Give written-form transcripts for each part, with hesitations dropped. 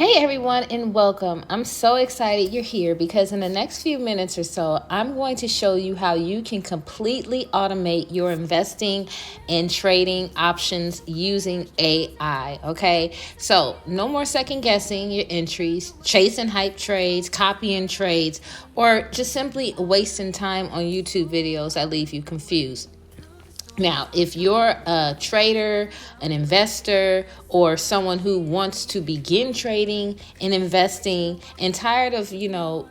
Hey everyone, and welcome. I'm so excited you're here because in the next few minutes or so, I'm going to show you how you can completely automate your investing and trading options using AI. Okay, so no more second guessing your entries, chasing hype trades, copying trades, or just simply wasting time on YouTube videos that leave you confused. Now, if you're a trader, an investor, or someone who wants to begin trading and investing and tired of,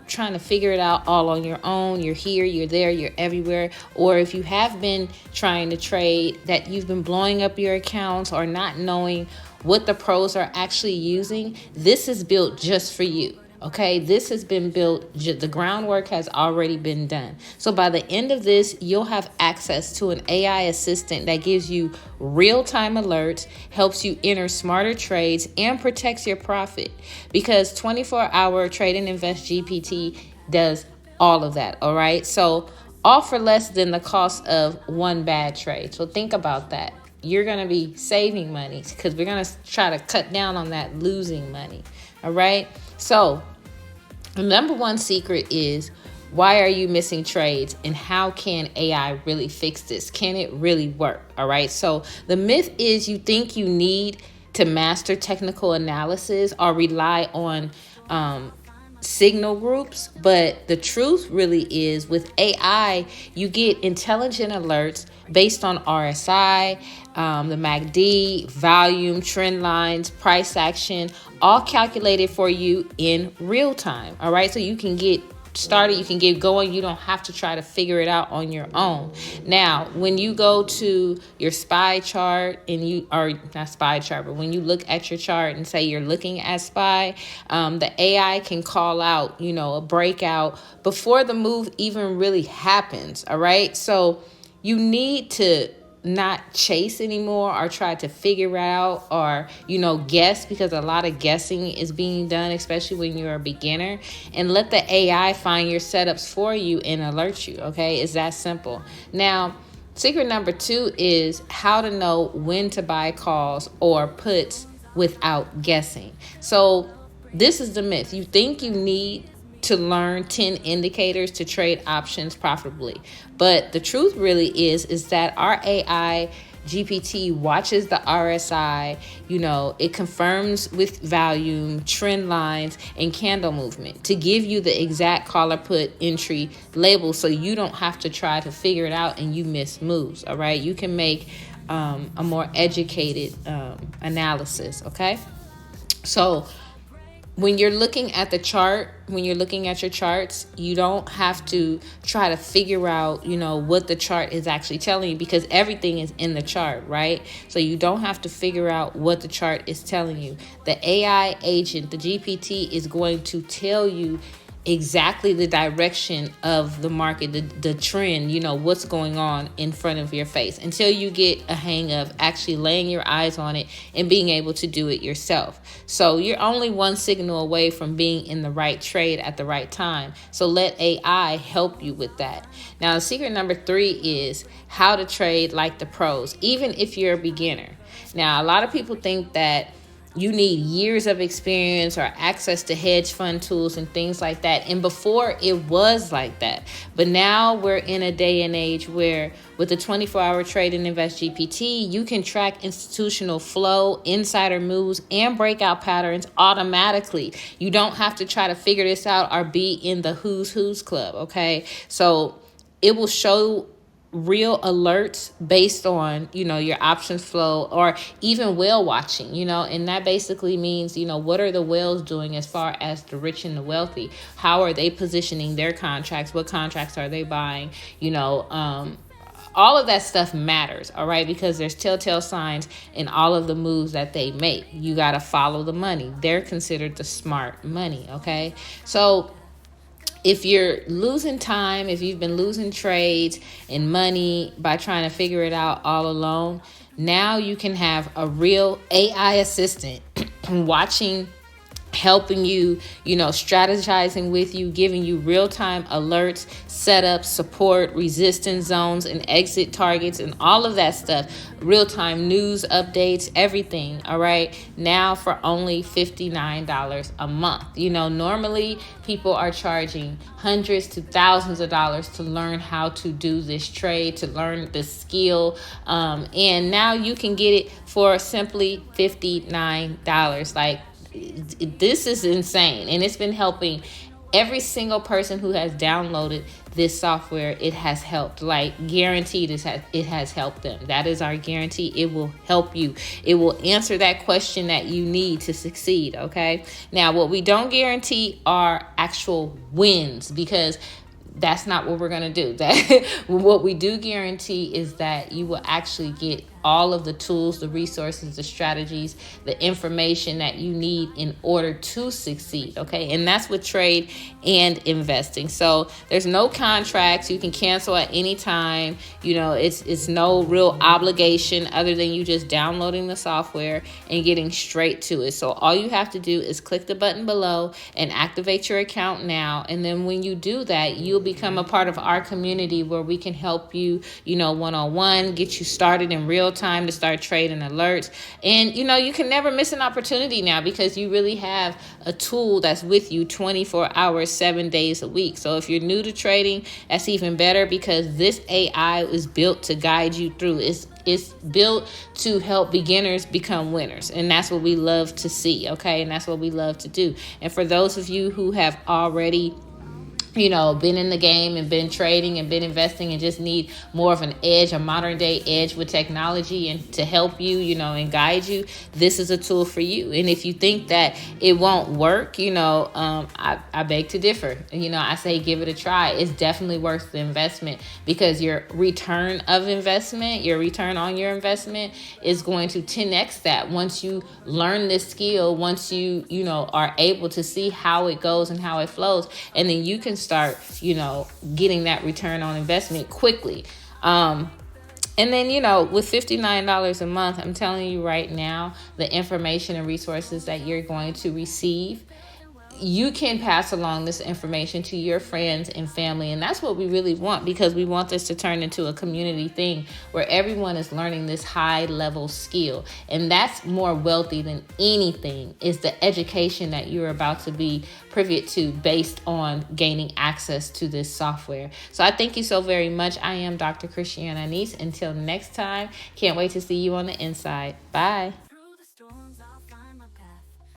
trying to figure it out all on your own, you're here, you're there, you're everywhere, or if you have been trying to trade that you've been blowing up your accounts or not knowing what the pros are actually using, this is built just for you. Okay, this has been built, the groundwork has already been done. So by the end of this, you'll have access to an AI assistant that gives you real-time alerts, helps you enter smarter trades, and protects your profit. Because 24-hour Trade and Invest GPT does all of that, all right? So all for less than the cost of one bad trade. So think about that. You're going to be saving money because we're going to try to cut down on that losing money, all right? So the number one secret is, why are you missing trades and how can AI really fix this? Can it really work? All right. So the myth is you think you need to master technical analysis or rely on signal groups, but the truth really is with AI, you get intelligent alerts based on RSI, the MACD, volume, trend lines, price action, all calculated for you in real time. All right, so you can get started, you can get going. You don't have to try to figure it out on your own. Now, when you go to your SPY chart and you are not SPY chart, but when you look at your chart and say you're looking at SPY, the AI can call out, a breakout before the move even really happens. All right. So you need to not chase anymore or try to figure out or guess, because a lot of guessing is being done, especially when you're a beginner, and let the AI find your setups for you and alert you. Okay, it's that simple. Now, secret number 2 is how to know when to buy calls or puts without guessing. So this is the myth. You think you need to learn 10 indicators to trade options profitably. But the truth really is that our AI GPT watches the RSI, it confirms with volume, trend lines, and candle movement to give you the exact call or put entry label so you don't have to try to figure it out and you miss moves, all right? You can make a more educated analysis, okay? So when you're looking at the chart, when you're looking at your charts, you don't have to try to figure out, what the chart is actually telling you, because everything is in the chart, right? So you don't have to figure out what the chart is telling you. The AI agent, the GPT, is going to tell you exactly the direction of the market, the trend, what's going on in front of your face, until you get a hang of actually laying your eyes on it and being able to do it yourself. So you're only one signal away from being in the right trade at the right time. So let AI help you with that. Now, secret number 3 is how to trade like the pros, even if you're a beginner. Now, a lot of people think that you need years of experience or access to hedge fund tools and things like that. And before it was like that. But now we're in a day and age where with the 24-hour Trade and Invest GPT, you can track institutional flow, insider moves, and breakout patterns automatically. You don't have to try to figure this out or be in the who's club, okay? So it will show real alerts based on your options flow, or even whale watching, and that basically means what are the whales doing as far as the rich and the wealthy? How are they positioning their contracts? What contracts are they buying? All of that stuff matters, all right, because there's telltale signs in all of the moves that they make. You got to follow the money. They're considered the smart money, okay? So if you're losing time, if you've been losing trades and money by trying to figure it out all alone, now you can have a real AI assistant watching helping you, strategizing with you, giving you real-time alerts, setup, support, resistance zones, and exit targets, and all of that stuff. Real-time news updates, everything. All right. Now for only $59 a month. Normally people are charging hundreds to thousands of dollars to learn how to do this trade, to learn the skill. And now you can get it for simply $59. Like, this is insane, and it's been helping every single person who has downloaded this software. It has helped, like, guaranteed. It has helped them. That is our guarantee. It will help you. It will answer that question that you need to succeed. Okay, now what we don't guarantee are actual wins, because that's not what we're going to do. That what we do guarantee is that you will actually get all of the tools, the resources, the strategies, the information that you need in order to succeed. Okay. And that's with trade and investing. So there's no contracts. You can cancel at any time. It's no real obligation other than you just downloading the software and getting straight to it. So all you have to do is click the button below and activate your account now. And then when you do that, you'll become a part of our community where we can help you, one-on-one, get you started in real time to start trading alerts. And you can never miss an opportunity now, because you really have a tool that's with you 24 hours 7 days a week. So if you're new to trading, that's even better, because this AI is built to guide you through. It's built to help beginners become winners, and that's what we love to see. Okay, and that's what we love to do. And for those of you who have already been in the game and been trading and been investing and just need more of an edge, a modern day edge with technology and to help you, and guide you, this is a tool for you. And if you think that it won't work, I beg to differ. I say give it a try. It's definitely worth the investment, because your return on your investment is going to 10x that once you learn this skill, once you, are able to see how it goes and how it flows, and then you can start, getting that return on investment quickly. And then, with $59 a month, I'm telling you right now, the information and resources that you're going to receive, you can pass along this information to your friends and family. And that's what we really want, because we want this to turn into a community thing where everyone is learning this high level skill. And that's more wealthy than anything, is the education that you're about to be privy to based on gaining access to this software. So I thank you so very much. I am Dr. Christiana Nice. Until next time, can't wait to see you on the inside. Bye.